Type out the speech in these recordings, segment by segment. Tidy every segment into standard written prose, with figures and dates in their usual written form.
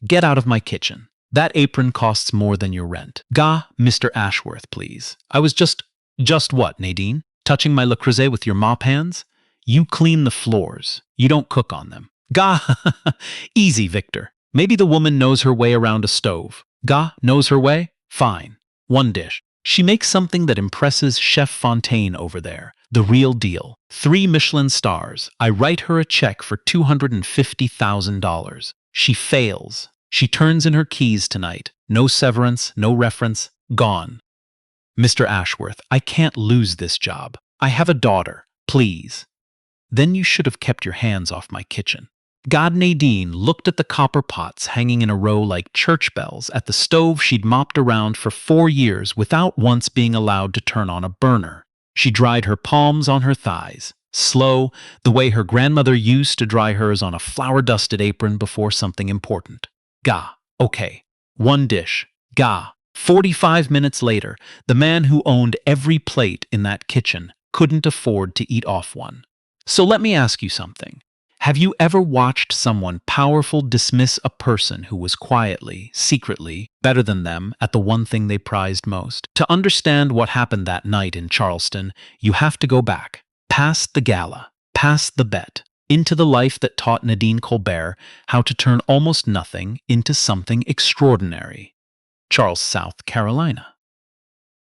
Get out of my kitchen. That apron costs more than your rent. Gah, Mr. Ashworth, please. I was just what, Nadine? Touching my Le Creuset with your mop hands? You clean the floors. You don't cook on them. Gah, easy, Victor. Maybe the woman knows her way around a stove. Gah, knows her way? Fine. One dish. She makes something that impresses Chef Fontaine over there. The real deal. 3 Michelin stars. I write her a check for $250,000. She fails. She turns in her keys tonight. No severance, no reference. Gone. Mr. Ashworth, I can't lose this job. I have a daughter. Please. Then you should have kept your hands off my kitchen. God, Nadine looked at the copper pots hanging in a row like church bells at the stove she'd mopped around for 4 years without once being allowed to turn on a burner. She dried her palms on her thighs, slow, the way her grandmother used to dry hers on a flour-dusted apron before something important. Gah, okay. One dish. Gah. 45 minutes later, the man who owned every plate in that kitchen couldn't afford to eat off one. So let me ask you something. Have you ever watched someone powerful dismiss a person who was quietly, secretly, better than them at the one thing they prized most? To understand what happened that night in Charleston, you have to go back, past the gala, past the bet, into the life that taught Nadine Colbert how to turn almost nothing into something extraordinary. Charleston, South Carolina.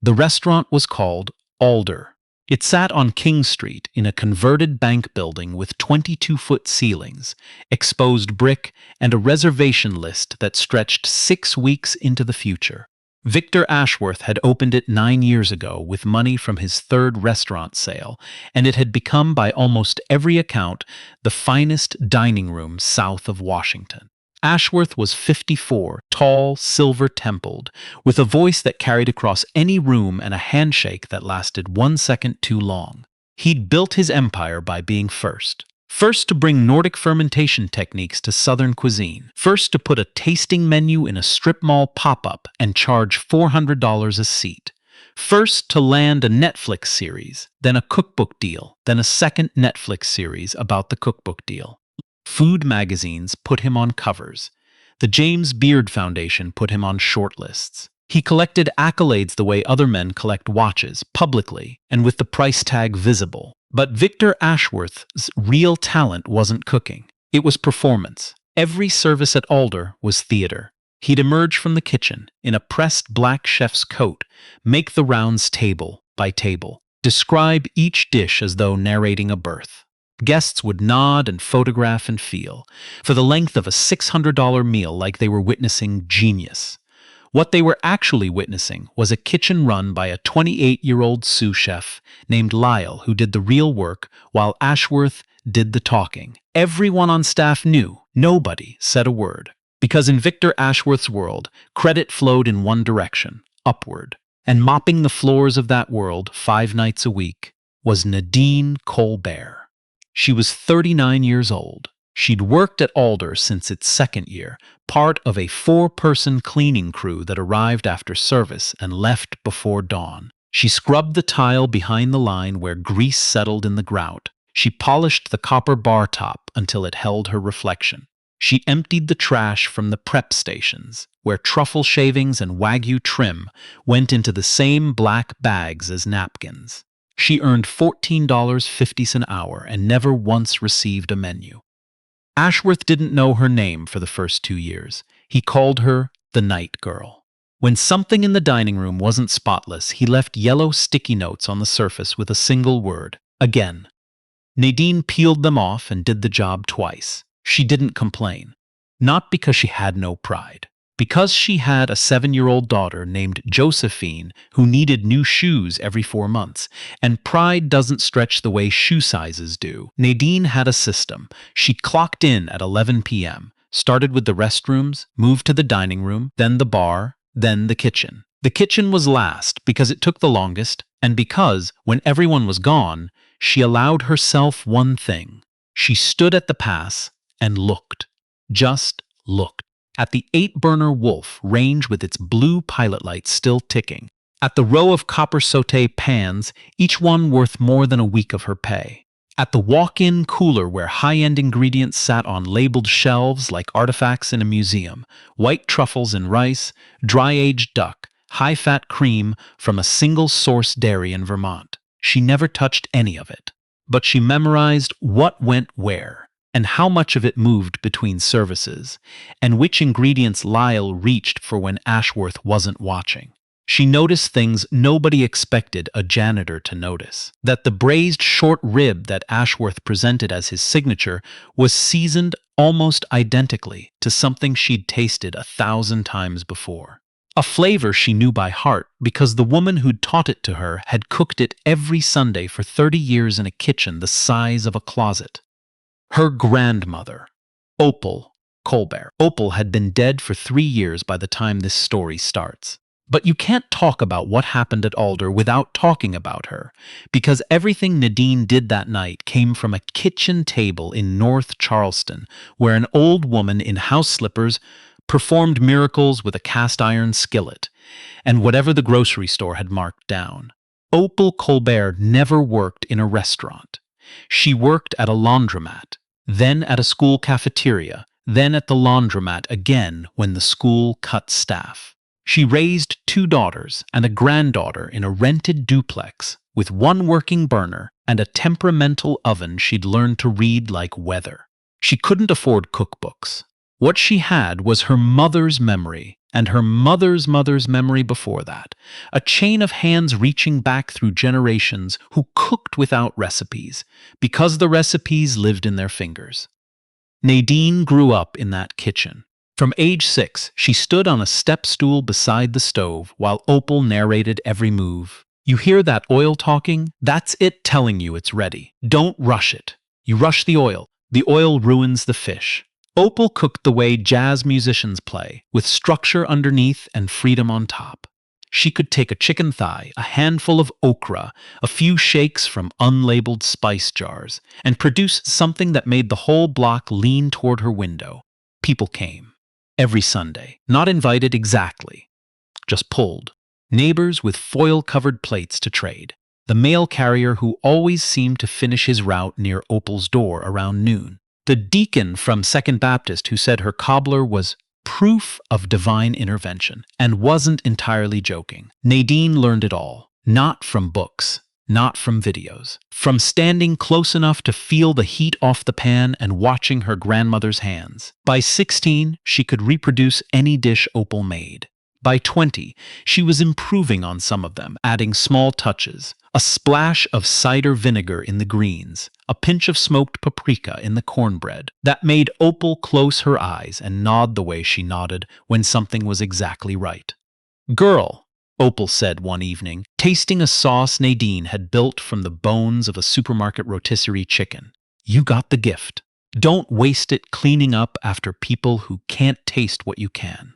The restaurant was called Alder. It sat on King Street in a converted bank building with 22-foot ceilings, exposed brick, and a reservation list that stretched 6 weeks into the future. Victor Ashworth had opened it 9 years ago with money from his third restaurant sale, and it had become, by almost every account, the finest dining room south of Washington. Ashworth was 54, tall, silver-templed, with a voice that carried across any room and a handshake that lasted 1 second too long. He'd built his empire by being first. First to bring Nordic fermentation techniques to Southern cuisine. First to put a tasting menu in a strip mall pop-up and charge $400 a seat. First to land a Netflix series, then a cookbook deal, then a second Netflix series about the cookbook deal. Food magazines put him on covers. The James Beard Foundation put him on shortlists. He collected accolades the way other men collect watches, publicly, and with the price tag visible. But Victor Ashworth's real talent wasn't cooking. It was performance. Every service at Alder was theater. He'd emerge from the kitchen, in a pressed black chef's coat, make the rounds table by table, describe each dish as though narrating a birth. Guests would nod and photograph and feel, for the length of a $600 meal, like they were witnessing genius. What they were actually witnessing was a kitchen run by a 28-year-old sous chef named Lyle, who did the real work while Ashworth did the talking. Everyone on staff knew. Nobody said a word. Because in Victor Ashworth's world, credit flowed in one direction, upward. And mopping the floors of that world 5 nights a week was Nadine Colbert. She was 39 years old. She'd worked at Alder since its 2nd year, part of a 4-person cleaning crew that arrived after service and left before dawn. She scrubbed the tile behind the line where grease settled in the grout. She polished the copper bar top until it held her reflection. She emptied the trash from the prep stations, where truffle shavings and Wagyu trim went into the same black bags as napkins. She earned $14.50 an hour and never once received a menu. Ashworth didn't know her name for the first 2 years. He called her the night girl. When something in the dining room wasn't spotless, he left yellow sticky notes on the surface with a single word: again. Nadine peeled them off and did the job twice. She didn't complain. Not because she had no pride. Because she had a 7-year-old daughter named Josephine who needed new shoes every 4 months, and pride doesn't stretch the way shoe sizes do. Nadine had a system. She clocked in at 11 p.m., started with the restrooms, moved to the dining room, then the bar, then the kitchen. The kitchen was last because it took the longest, and because, when everyone was gone, she allowed herself one thing. She stood at the pass and looked. Just looked. At the 8-burner Wolf range with its blue pilot light still ticking. At the row of copper sauté pans, each one worth more than a week of her pay. At the walk-in cooler where high-end ingredients sat on labeled shelves like artifacts in a museum, white truffles and rice, dry-aged duck, high-fat cream from a single-source dairy in Vermont. She never touched any of it. But she memorized what went where, and how much of it moved between services, and which ingredients Lyle reached for when Ashworth wasn't watching. She noticed things nobody expected a janitor to notice. That the braised short rib that Ashworth presented as his signature was seasoned almost identically to something she'd tasted 1,000 times before. A flavor she knew by heart because the woman who'd taught it to her had cooked it every Sunday for 30 years in a kitchen the size of a closet. Her grandmother, Opal Colbert. Opal had been dead for 3 years by the time this story starts. But you can't talk about what happened at Alder without talking about her, because everything Nadine did that night came from a kitchen table in North Charleston, where an old woman in house slippers performed miracles with a cast-iron skillet, and whatever the grocery store had marked down. Opal Colbert never worked in a restaurant. She worked at a laundromat, then at a school cafeteria, then at the laundromat again when the school cut staff. She raised 2 daughters and a granddaughter in a rented duplex with 1 working burner and a temperamental oven she'd learned to read like weather. She couldn't afford cookbooks. What she had was her mother's memory and her mother's mother's memory before that, a chain of hands reaching back through generations who cooked without recipes because the recipes lived in their fingers. Nadine grew up in that kitchen. From age 6, she stood on a step stool beside the stove while Opal narrated every move. You hear that oil talking? That's it telling you it's ready. Don't rush it. You rush the oil. The oil ruins the fish. Opal cooked the way jazz musicians play, with structure underneath and freedom on top. She could take a chicken thigh, a handful of okra, a few shakes from unlabeled spice jars, and produce something that made the whole block lean toward her window. People came. Every Sunday. Not invited exactly. Just pulled. Neighbors with foil-covered plates to trade. The mail carrier who always seemed to finish his route near Opal's door around noon. The deacon from Second Baptist who said her cobbler was proof of divine intervention and wasn't entirely joking. Nadine learned it all. Not from books. Not from videos. From standing close enough to feel the heat off the pan and watching her grandmother's hands. By 16, she could reproduce any dish Opal made. By 20, she was improving on some of them, adding small touches. A splash of cider vinegar in the greens, a pinch of smoked paprika in the cornbread. That made Opal close her eyes and nod the way she nodded when something was exactly right. "Girl," Opal said one evening, tasting a sauce Nadine had built from the bones of a supermarket rotisserie chicken. "You got the gift. Don't waste it cleaning up after people who can't taste what you can."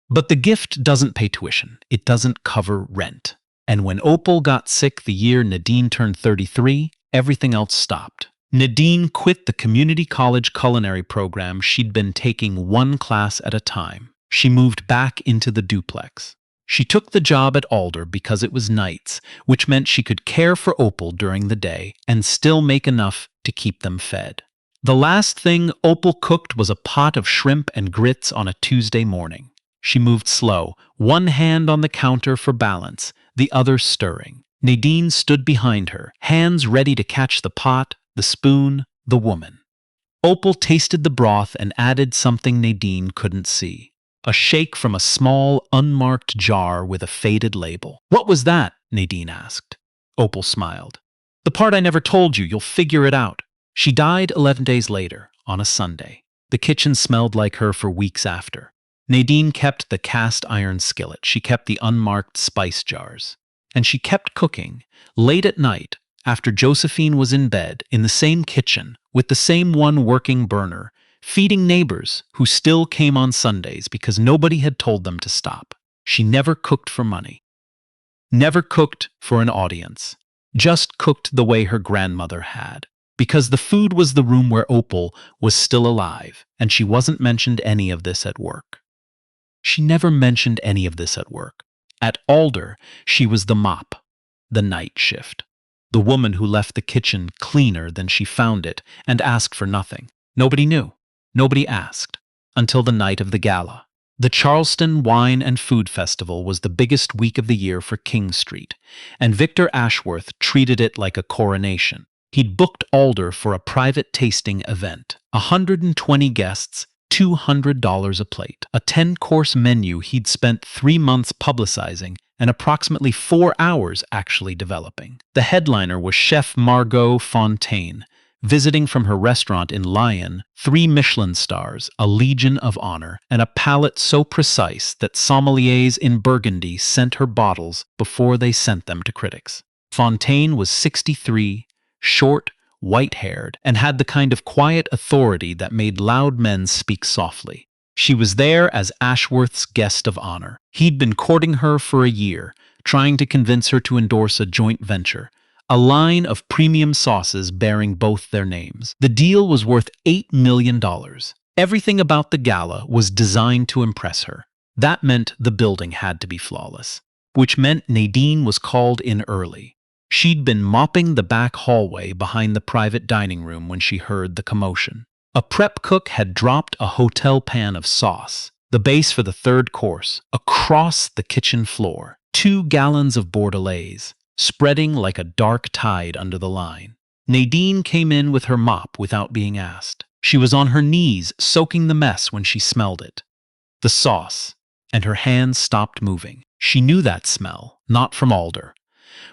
But the gift doesn't pay tuition. It doesn't cover rent. And when Opal got sick the year Nadine turned 33, everything else stopped. Nadine quit the community college culinary program she'd been taking 1 class at a time. She moved back into the duplex. She took the job at Alder because it was nights, which meant she could care for Opal during the day and still make enough to keep them fed. The last thing Opal cooked was a pot of shrimp and grits on a Tuesday morning. She moved slow, one hand on the counter for balance, the other stirring. Nadine stood behind her, hands ready to catch the pot, the spoon, the woman. Opal tasted the broth and added something Nadine couldn't see. A shake from a small, unmarked jar with a faded label. "What was that?" Nadine asked. Opal smiled. "The part I never told you. You'll figure it out." She died 11 days later, on a Sunday. The kitchen smelled like her for weeks after. Nadine kept the cast-iron skillet. She kept the unmarked spice jars. And she kept cooking, late at night, after Josephine was in bed, in the same kitchen, with the same 1 working burner, feeding neighbors who still came on Sundays because nobody had told them to stop. She never cooked for money. Never cooked for an audience. Just cooked the way her grandmother had. Because the food was the room where Opal was still alive, and she wasn't mentioned any of this at work. She never mentioned any of this at work. At Alder, she was the mop, the night shift. The woman who left the kitchen cleaner than she found it and asked for nothing. Nobody knew. Nobody asked. Until the night of the gala. The Charleston Wine and Food Festival was the biggest week of the year for King Street, and Victor Ashworth treated it like a coronation. He'd booked Alder for a private tasting event. 120 guests, $200 a plate. A 10-course menu he'd spent 3 months publicizing and approximately 4 hours actually developing. The headliner was Chef Margot Fontaine, visiting from her restaurant in Lyon, 3 Michelin stars, a Legion of Honor, and a palate so precise that sommeliers in Burgundy sent her bottles before they sent them to critics. Fontaine was 63, short, white-haired, and had the kind of quiet authority that made loud men speak softly. She was there as Ashworth's guest of honor. He'd been courting her for a year, trying to convince her to endorse a joint venture, a line of premium sauces bearing both their names. The deal was worth $8 million. Everything about the gala was designed to impress her. That meant the building had to be flawless, which meant Nadine was called in early. She'd been mopping the back hallway behind the private dining room when she heard the commotion. A prep cook had dropped a hotel pan of sauce, the base for the 3rd course, across the kitchen floor. 2 gallons of bordelaise, spreading like a dark tide under the line. Nadine came in with her mop without being asked. She was on her knees soaking the mess when she smelled it. The sauce, and her hands stopped moving. She knew that smell, not from Alder.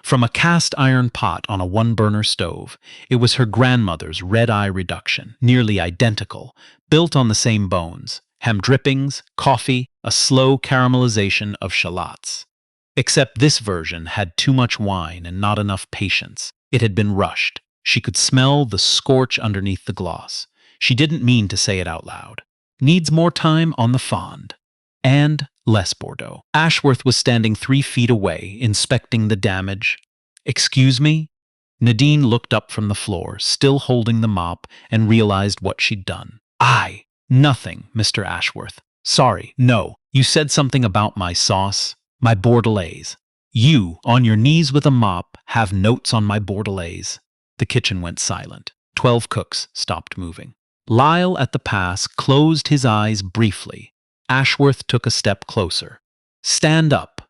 From a cast iron pot on a 1-burner stove, it was her grandmother's red-eye reduction, nearly identical, built on the same bones, ham drippings, coffee, a slow caramelization of shallots. Except this version had too much wine and not enough patience. It had been rushed. She could smell the scorch underneath the gloss. She didn't mean to say it out loud. Needs more time on the fond. And less Bordeaux. Ashworth was standing 3 feet away, inspecting the damage. "Excuse me?" Nadine looked up from the floor, still holding the mop, and realized what she'd done. Nothing, Mr. Ashworth. Sorry, no. You said something about my sauce, my bordelaise. You, on your knees with a mop, have notes on my bordelaise." The kitchen went silent. 12 cooks stopped moving. Lyle at the pass closed his eyes briefly. Ashworth took a step closer. "Stand up."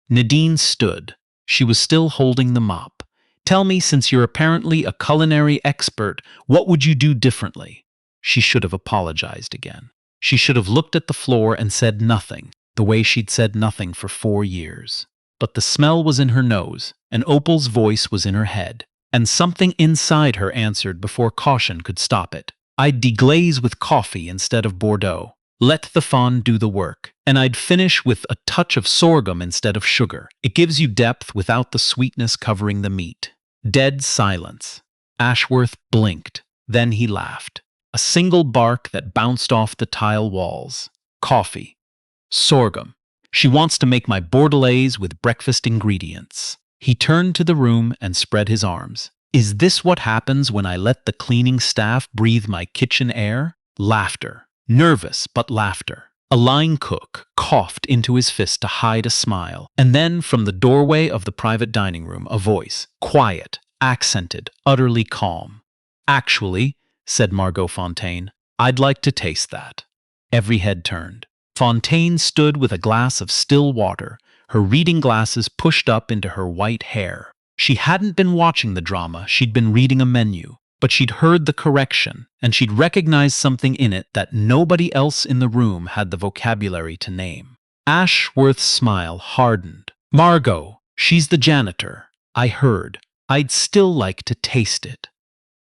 Nadine stood. She was still holding the mop. "Tell me, since you're apparently a culinary expert, what would you do differently?" She should have apologized again. She should have looked at the floor and said nothing, the way she'd said nothing for 4 years. But the smell was in her nose, and Opal's voice was in her head, and something inside her answered before caution could stop it. "I'd deglaze with coffee instead of Bordeaux. Let the fond do the work. And I'd finish with a touch of sorghum instead of sugar. It gives you depth without the sweetness covering the meat." Dead silence. Ashworth blinked. Then he laughed. A single bark that bounced off the tile walls. "Coffee. Sorghum. She wants to make my bordelaise with breakfast ingredients." He turned to the room and spread his arms. "Is this what happens when I let the cleaning staff breathe my kitchen air?" Laughter. Nervous, but laughter. A line cook coughed into his fist to hide a smile, and then from the doorway of the private dining room, a voice, quiet, accented, utterly calm. "Actually," said Margot Fontaine, "I'd like to taste that." Every head turned. Fontaine stood with a glass of still water, her reading glasses pushed up into her white hair. She hadn't been watching the drama, she'd been reading a menu. But she'd heard the correction, and she'd recognized something in it that nobody else in the room had the vocabulary to name. Ashworth's smile hardened. "Margot, she's the janitor. I heard. I'd still like to taste it."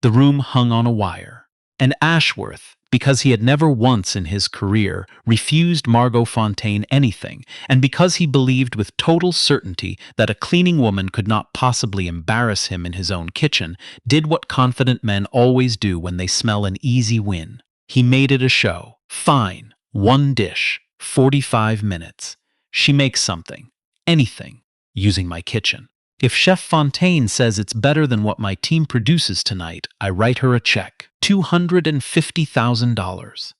The room hung on a wire. And Ashworth, because he had never once in his career refused Margot Fontaine anything, and because he believed with total certainty that a cleaning woman could not possibly embarrass him in his own kitchen, did what confident men always do when they smell an easy win. He made it a show. "Fine. 1 dish. 45 minutes. She makes something. Anything. Using my kitchen. If Chef Fontaine says it's better than what my team produces tonight, I write her a check. $250,000.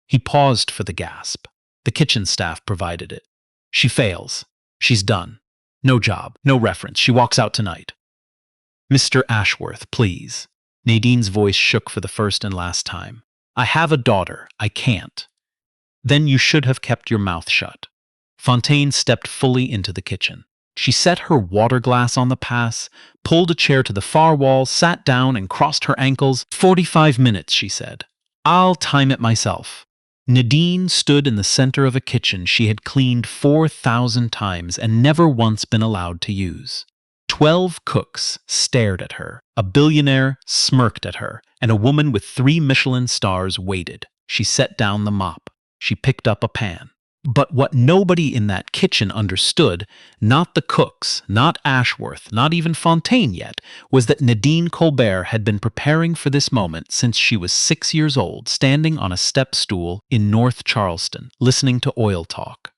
He paused for the gasp. The kitchen staff provided it. "She fails. She's done. No job. No reference. She walks out tonight." Mr. Ashworth, please. Nadine's voice shook for the first and last time. I have a daughter. I can't. Then you should have kept your mouth shut. Fontaine stepped fully into the kitchen. She set her water glass on the pass, pulled a chair to the far wall, sat down and crossed her ankles. 45 minutes, she said. I'll time it myself. Nadine stood in the center of a kitchen she had cleaned 4,000 times and never once been allowed to use. 12 cooks stared at her, a billionaire smirked at her, and a woman with 3 Michelin stars waited. She set down the mop. She picked up a pan. But what nobody in that kitchen understood, not the cooks, not Ashworth, not even Fontaine yet, was that Nadine Colbert had been preparing for this moment since she was 6 years old, standing on a step stool in North Charleston, listening to oil talk.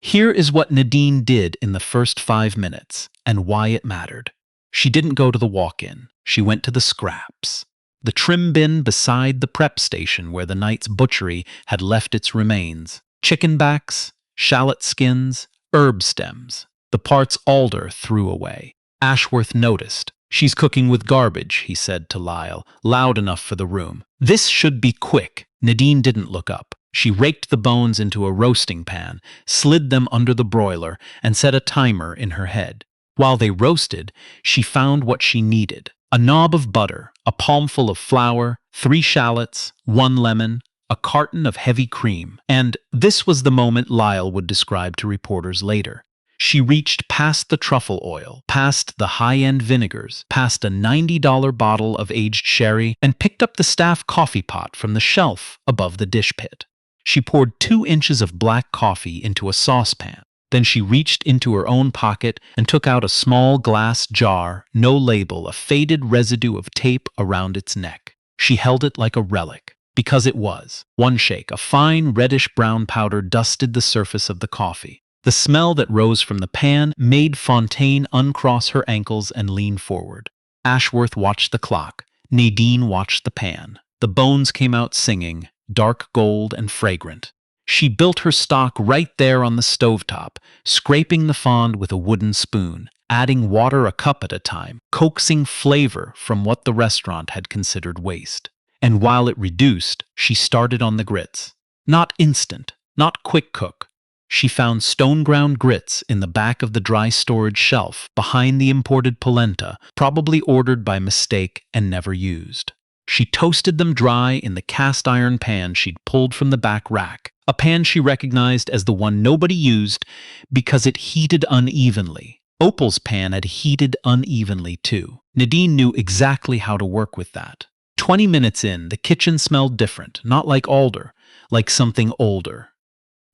Here is what Nadine did in the first 5 minutes, and why it mattered. She didn't go to the walk-in. She went to the scraps. The trim bin beside the prep station where the night's butchery had left its remains. Chicken backs, shallot skins, herb stems, the parts Alder threw away. Ashworth noticed. She's cooking with garbage, he said to Lyle, loud enough for the room. This should be quick. Nadine didn't look up. She raked the bones into a roasting pan, slid them under the broiler, and set a timer in her head. While they roasted, she found what she needed. A knob of butter, a palmful of flour, 3 shallots, 1 lemon, a carton of heavy cream, and this was the moment Lyle would describe to reporters later. She reached past the truffle oil, past the high-end vinegars, past a $90 bottle of aged sherry, and picked up the staff coffee pot from the shelf above the dish pit. She poured 2 inches of black coffee into a saucepan. Then she reached into her own pocket and took out a small glass jar, no label, a faded residue of tape around its neck. She held it like a relic. Because it was. One shake, a fine reddish-brown powder dusted the surface of the coffee. The smell that rose from the pan made Fontaine uncross her ankles and lean forward. Ashworth watched the clock. Nadine watched the pan. The bones came out singing, dark gold and fragrant. She built her stock right there on the stovetop, scraping the fond with a wooden spoon, adding water a cup at a time, coaxing flavor from what the restaurant had considered waste. And while it reduced, she started on the grits. Not instant, not quick cook. She found stone-ground grits in the back of the dry storage shelf behind the imported polenta, probably ordered by mistake and never used. She toasted them dry in the cast-iron pan she'd pulled from the back rack, a pan she recognized as the one nobody used because it heated unevenly. Opal's pan had heated unevenly too. Nadine knew exactly how to work with that. 20 minutes in, the kitchen smelled different, not like Alder, like something older.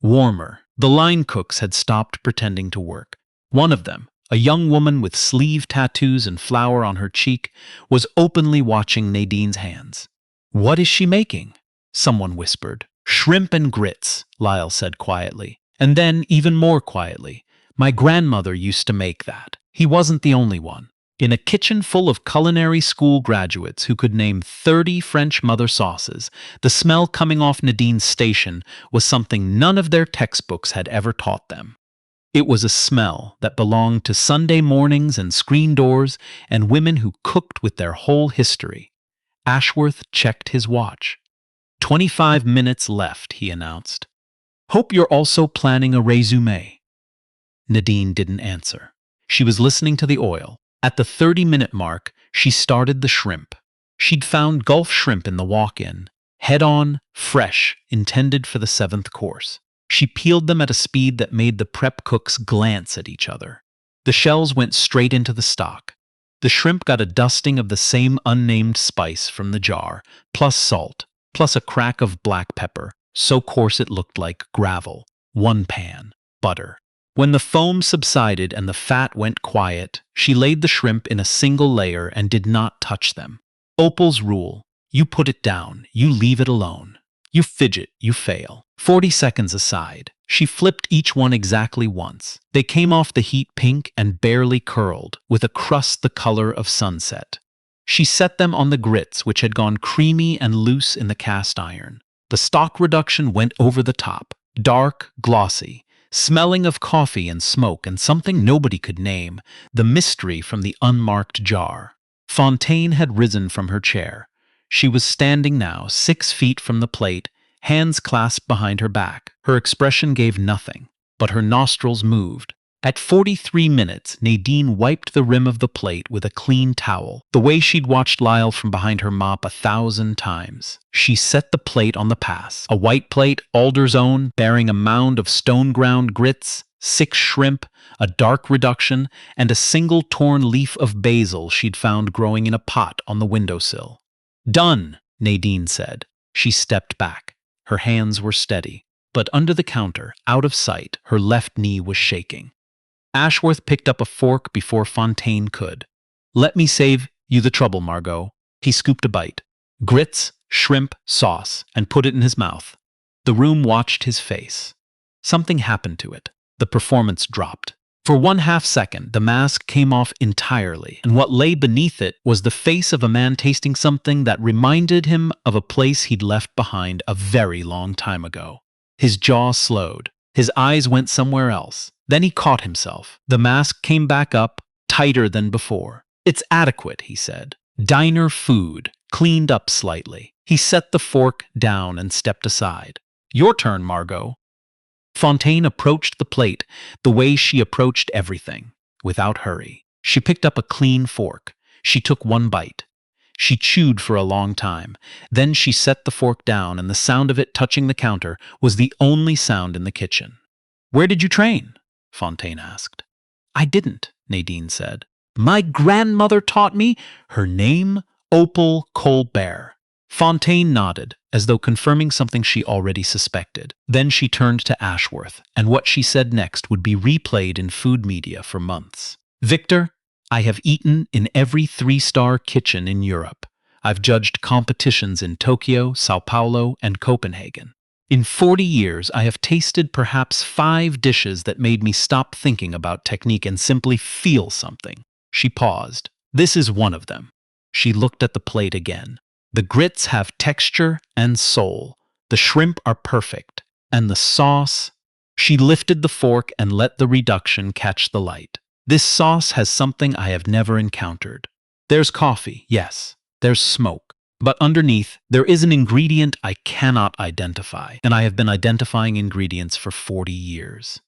Warmer. The line cooks had stopped pretending to work. One of them, a young woman with sleeve tattoos and flour on her cheek, was openly watching Nadine's hands. What is she making? Someone whispered. Shrimp and grits, Lyle said quietly. And then, even more quietly, my grandmother used to make that. He wasn't the only one. In a kitchen full of culinary school graduates who could name 30 French mother sauces, the smell coming off Nadine's station was something none of their textbooks had ever taught them. It was a smell that belonged to Sunday mornings and screen doors and women who cooked with their whole history. Ashworth checked his watch. 25 minutes left, he announced. Hope you're also planning a résumé. Nadine didn't answer. She was listening to the oil. At the 30-minute mark, she started the shrimp. She'd found Gulf shrimp in the walk-in, head-on, fresh, intended for the 7th course. She peeled them at a speed that made the prep cooks glance at each other. The shells went straight into the stock. The shrimp got a dusting of the same unnamed spice from the jar, plus salt, plus a crack of black pepper, so coarse it looked like gravel. 1 pan. Butter. When the foam subsided and the fat went quiet, she laid the shrimp in a single layer and did not touch them. Opal's rule: you put it down, you leave it alone. You fidget, you fail. 40 seconds aside, she flipped each one exactly once. They came off the heat pink and barely curled, with a crust the color of sunset. She set them on the grits, which had gone creamy and loose in the cast iron. The stock reduction went over the top, dark, glossy, smelling of coffee and smoke and something nobody could name, the mystery from the unmarked jar. Fontaine had risen from her chair. She was standing now 6 feet from the plate, hands clasped behind her back. Her expression gave nothing, but her nostrils moved. At 43 minutes, Nadine wiped the rim of the plate with a clean towel, the way she'd watched Lyle from behind her mop 1,000 times. She set the plate on the pass, a white plate, Alder's own, bearing a mound of stone-ground grits, 6 shrimp, a dark reduction, and a single torn leaf of basil she'd found growing in a pot on the windowsill. "Done," Nadine said. She stepped back. Her hands were steady, but under the counter, out of sight, her left knee was shaking. Ashworth picked up a fork before Fontaine could. "Let me save you the trouble, Margot." He scooped a bite. Grits, shrimp, sauce, and put it in his mouth. The room watched his face. Something happened to it. The performance dropped. For 1/2 second, the mask came off entirely, and what lay beneath it was the face of a man tasting something that reminded him of a place he'd left behind a very long time ago. His jaw slowed. His eyes went somewhere else. Then he caught himself. The mask came back up, tighter than before. "It's adequate," he said. "Diner food, cleaned up slightly." He set the fork down and stepped aside. "Your turn, Margot." Fontaine approached the plate the way she approached everything, without hurry. She picked up a clean fork. She took one bite. She chewed for a long time. Then she set the fork down, and the sound of it touching the counter was the only sound in the kitchen. "Where did you train?" Fontaine asked. "I didn't," Nadine said. "My grandmother taught me. Her name, Opal Colbert." Fontaine nodded, as though confirming something she already suspected. Then she turned to Ashworth, and what she said next would be replayed in food media for months. "Victor, I have eaten in every 3-star kitchen in Europe. I've judged competitions in Tokyo, Sao Paulo, and Copenhagen. In 40 years, I have tasted perhaps 5 dishes that made me stop thinking about technique and simply feel something." She paused. "This is one of them." She looked at the plate again. "The grits have texture and soul. The shrimp are perfect. And the sauce—" She lifted the fork and let the reduction catch the light. "This sauce has something I have never encountered. There's coffee, yes. There's smoke. But underneath, there is an ingredient I cannot identify, and I have been identifying ingredients for 40 years."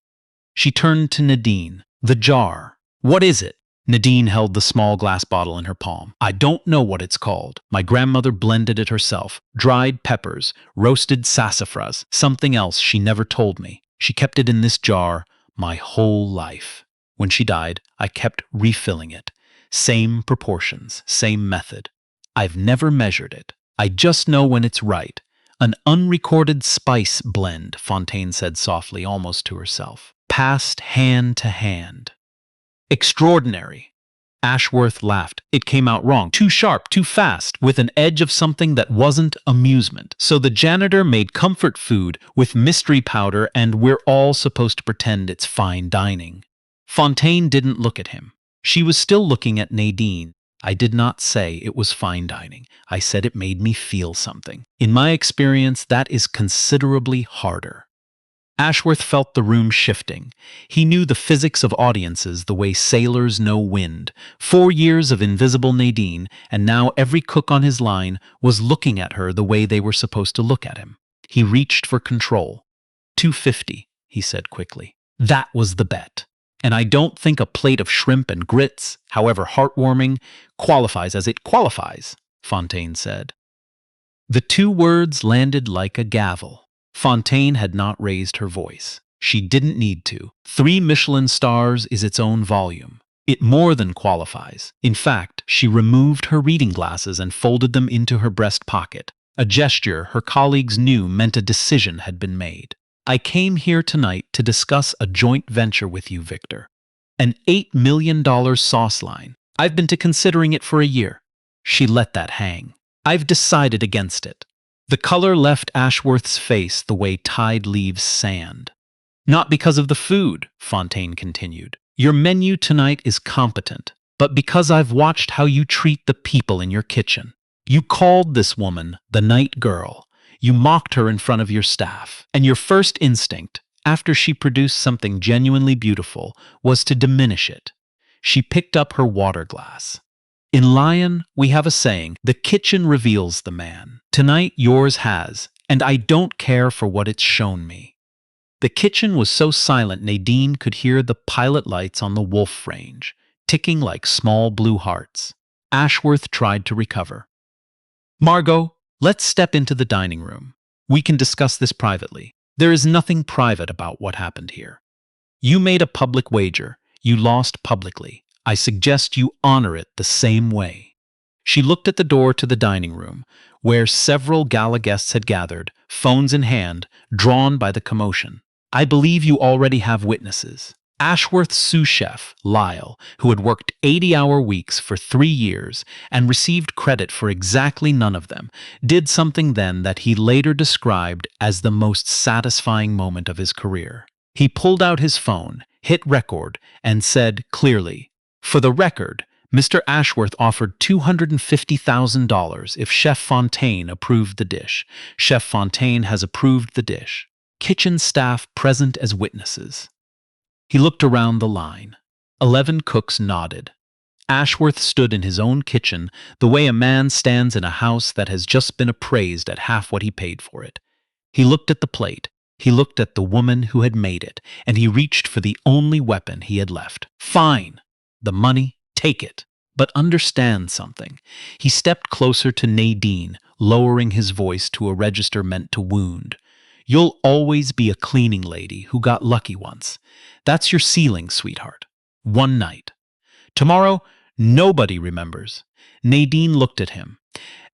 She turned to Nadine. "The jar. What is it?" Nadine held the small glass bottle in her palm. "I don't know what it's called. My grandmother blended it herself. Dried peppers, roasted sassafras, something else she never told me. She kept it in this jar my whole life. When she died, I kept refilling it. Same proportions, same method. I've never measured it. I just know when it's right. An unrecorded spice blend," Fontaine said softly, almost to herself. "Passed hand to hand." "Extraordinary." Ashworth laughed. "It came out wrong. Too sharp, too fast, with an edge of something that wasn't amusement. So the janitor made comfort food with mystery powder, and we're all supposed to pretend it's fine dining." Fontaine didn't look at him. She was still looking at Nadine. "I did not say it was fine dining. I said it made me feel something. In my experience, that is considerably harder." Ashworth felt the room shifting. He knew the physics of audiences the way sailors know wind. 4 years of invisible Nadine, and now every cook on his line was looking at her the way they were supposed to look at him. He reached for control. "250, he said quickly. "That was the bet. And I don't think a plate of shrimp and grits, however heartwarming, qualifies as it qualifies," Fontaine said. The 2 words landed like a gavel. Fontaine had not raised her voice. She didn't need to. 3 Michelin stars is its own volume. It more than qualifies. In fact, she removed her reading glasses and folded them into her breast pocket, a gesture her colleagues knew meant a decision had been made. "I came here tonight to discuss a joint venture with you, Victor. An $8 million sauce line. I've been considering it for a year." She let that hang. "I've decided against it." The color left Ashworth's face the way tide leaves sand. "Not because of the food," Fontaine continued. "Your menu tonight is competent, but because I've watched how you treat the people in your kitchen. You called this woman the night girl. You mocked her in front of your staff. And your first instinct, after she produced something genuinely beautiful, was to diminish it." She picked up her water glass. In Lion, we have a saying, the kitchen reveals the man. Tonight, yours has, and I don't care for what it's shown me. The kitchen was so silent Nadine could hear the pilot lights on the wolf range, ticking like small blue hearts. Ashworth tried to recover. Margot, let's step into the dining room. We can discuss this privately. There is nothing private about what happened here. You made a public wager. You lost publicly. I suggest you honor it the same way. She looked at the door to the dining room, where several gala guests had gathered, phones in hand, drawn by the commotion. I believe you already have witnesses. Ashworth's sous chef, Lyle, who had worked 80-hour weeks for 3 years and received credit for exactly none of them, did something then that he later described as the most satisfying moment of his career. He pulled out his phone, hit record, and said clearly, "For the record, Mr. Ashworth offered $250,000 if Chef Fontaine approved the dish. Chef Fontaine has approved the dish. Kitchen staff present as witnesses." He looked around the line. 11 cooks nodded. Ashworth stood in his own kitchen the way a man stands in a house that has just been appraised at half what he paid for it. He looked at the plate. He looked at the woman who had made it, and he reached for the only weapon he had left. Fine. The money, take it. But understand something. He stepped closer to Nadine, lowering his voice to a register meant to wound. You'll always be a cleaning lady who got lucky once. That's your ceiling, sweetheart. One night. Tomorrow, nobody remembers. Nadine looked at him,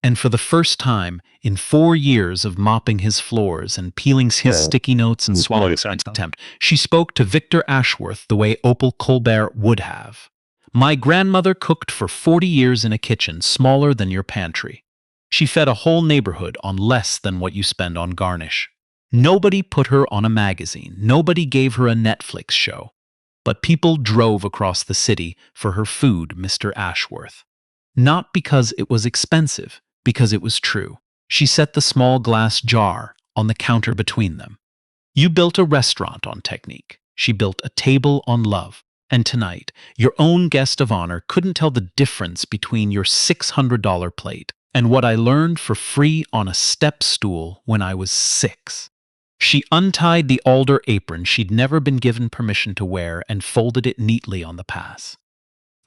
and for the first time in 4 years of mopping his floors and peeling his sticky notes and swallowing his attempt, she spoke to Victor Ashworth the way Opal Colbert would have. My grandmother cooked for 40 years in a kitchen smaller than your pantry. She fed a whole neighborhood on less than what you spend on garnish. Nobody put her on a magazine. Nobody gave her a Netflix show. But people drove across the city for her food, Mr. Ashworth. Not because it was expensive, because it was true. She set the small glass jar on the counter between them. You built a restaurant on technique. She built a table on love. And tonight, your own guest of honor couldn't tell the difference between your $600 plate and what I learned for free on a step stool when I was 6. She untied the alder apron she'd never been given permission to wear and folded it neatly on the pass.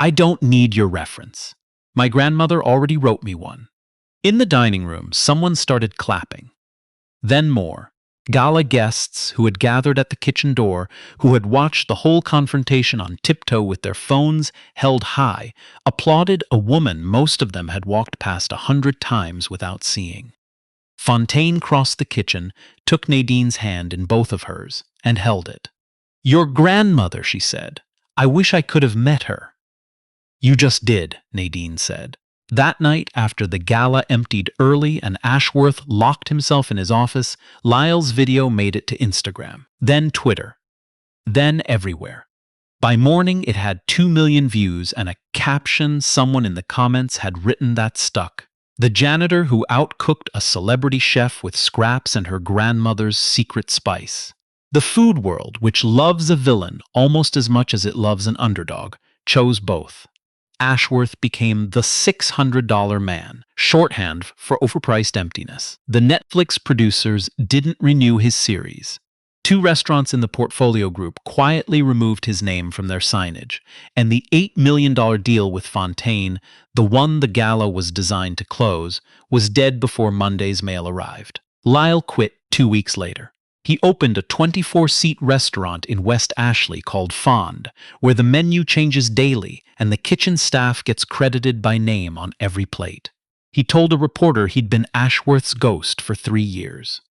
I don't need your reference. My grandmother already wrote me one. In the dining room, someone started clapping. Then more. Gala guests who had gathered at the kitchen door, who had watched the whole confrontation on tiptoe with their phones held high, applauded a woman most of them had walked past 100 times without seeing. Fontaine crossed the kitchen, took Nadine's hand in both of hers, and held it. Your grandmother, she said. I wish I could have met her. You just did, Nadine said. That night, after the gala emptied early and Ashworth locked himself in his office, Lyle's video made it to Instagram, then Twitter, then everywhere. By morning, it had 2 million views and a caption someone in the comments had written that stuck. The janitor who outcooked a celebrity chef with scraps and her grandmother's secret spice. The food world, which loves a villain almost as much as it loves an underdog, chose both. Ashworth became the $600 man, shorthand for overpriced emptiness. The Netflix producers didn't renew his series. 2 restaurants in the portfolio group quietly removed his name from their signage, and the $8 million deal with Fontaine, the one the gala was designed to close, was dead before Monday's mail arrived. Lyle quit 2 weeks later. He opened a 24-seat restaurant in West Ashley called Fond, where the menu changes daily and the kitchen staff gets credited by name on every plate. He told a reporter he'd been Ashworth's ghost for 3 years.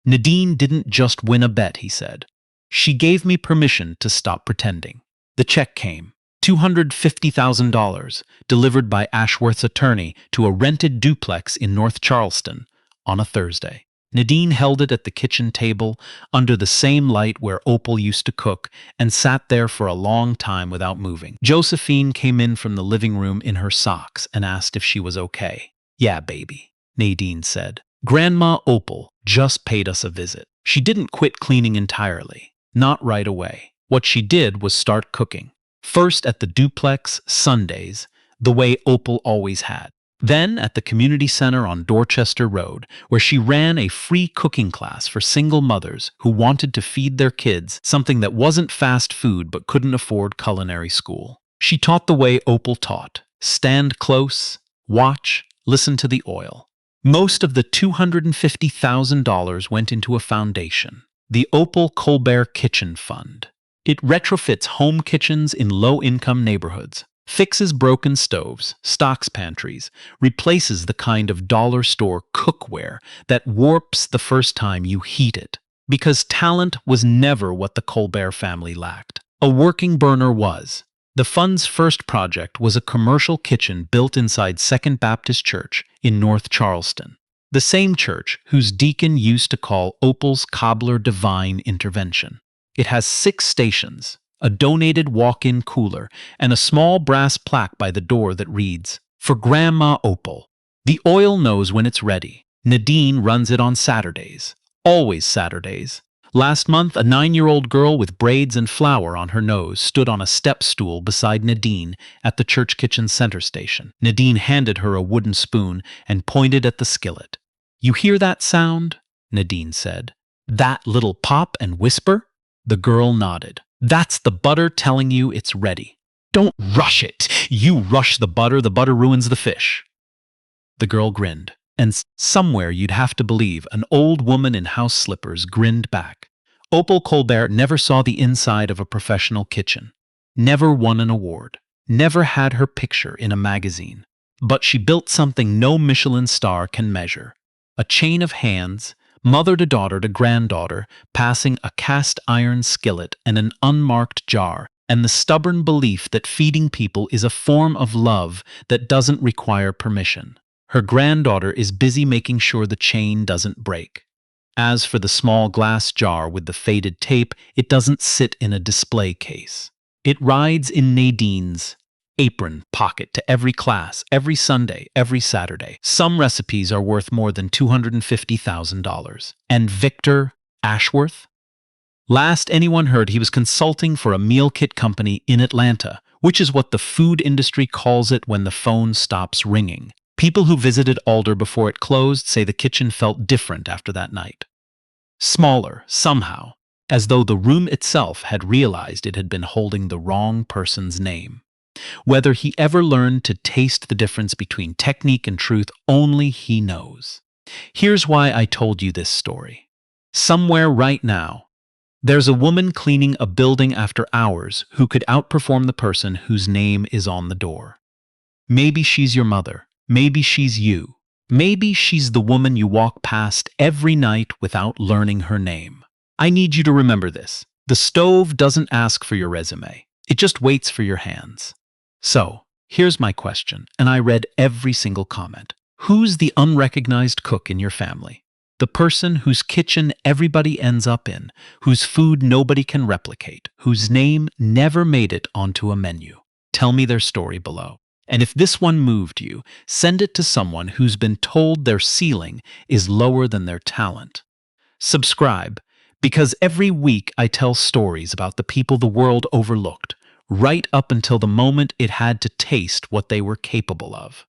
Nadine didn't just win a bet, he said. She gave me permission to stop pretending. The check came, $250,000, delivered by Ashworth's attorney to a rented duplex in North Charleston on a Thursday. Nadine held it at the kitchen table under the same light where Opal used to cook and sat there for a long time without moving. Josephine came in from the living room in her socks and asked if she was okay. Yeah, baby, Nadine said. Grandma Opal just paid us a visit. She didn't quit cleaning entirely, not right away. What she did was start cooking. First at the duplex Sundays, the way Opal always had. Then, at the community center on Dorchester Road, where she ran a free cooking class for single mothers who wanted to feed their kids something that wasn't fast food but couldn't afford culinary school. She taught the way Opal taught: stand close, watch, listen to the oil. Most of the $250,000 went into a foundation, the Opal Colbert Kitchen Fund. It retrofits home kitchens in low-income neighborhoods, fixes broken stoves, stocks pantries, replaces the kind of dollar store cookware that warps the first time you heat it. Because talent was never what the Colbert family lacked. A working burner was. The fund's first project was a commercial kitchen built inside Second Baptist Church in North Charleston, the same church whose deacon used to call Opal's cobbler divine intervention. It has 6 stations, a donated walk-in cooler, and a small brass plaque by the door that reads, "For Grandma Opal." The oil knows when it's ready. Nadine runs it on Saturdays. Always Saturdays. Last month, a 9-year-old girl with braids and flour on her nose stood on a step stool beside Nadine at the church kitchen center station. Nadine handed her a wooden spoon and pointed at the skillet. "You hear that sound?" Nadine said. "That little pop and whisper?" The girl nodded. "That's the butter telling you it's ready. Don't rush it. You rush the butter ruins the fish." The girl grinned, and somewhere you'd have to believe an old woman in house slippers grinned back. Opal Colbert never saw the inside of a professional kitchen, never won an award, never had her picture in a magazine. But she built something no Michelin star can measure: a chain of hands, mother to daughter to granddaughter, passing a cast iron skillet and an unmarked jar, and the stubborn belief that feeding people is a form of love that doesn't require permission. Her granddaughter is busy making sure the chain doesn't break. As for the small glass jar with the faded tape, it doesn't sit in a display case. It rides in Nadine's apron pocket to every class, every Sunday, every Saturday. Some recipes are worth more than $250,000. And Victor Ashworth? Last anyone heard, he was consulting for a meal kit company in Atlanta, which is what the food industry calls it when the phone stops ringing. People who visited Alder before it closed say the kitchen felt different after that night. Smaller, somehow, as though the room itself had realized it had been holding the wrong person's name. Whether he ever learned to taste the difference between technique and truth, only he knows. Here's why I told you this story. Somewhere right now, there's a woman cleaning a building after hours who could outperform the person whose name is on the door. Maybe she's your mother. Maybe she's you. Maybe she's the woman you walk past every night without learning her name. I need you to remember this. The stove doesn't ask for your resume. It just waits for your hands. So, here's my question, and I read every single comment. Who's the unrecognized cook in your family? The person whose kitchen everybody ends up in, whose food nobody can replicate, whose name never made it onto a menu. Tell me their story below. And if this one moved you, send it to someone who's been told their ceiling is lower than their talent. Subscribe, because every week I tell stories about the people the world overlooked, right up until the moment it had to taste what they were capable of.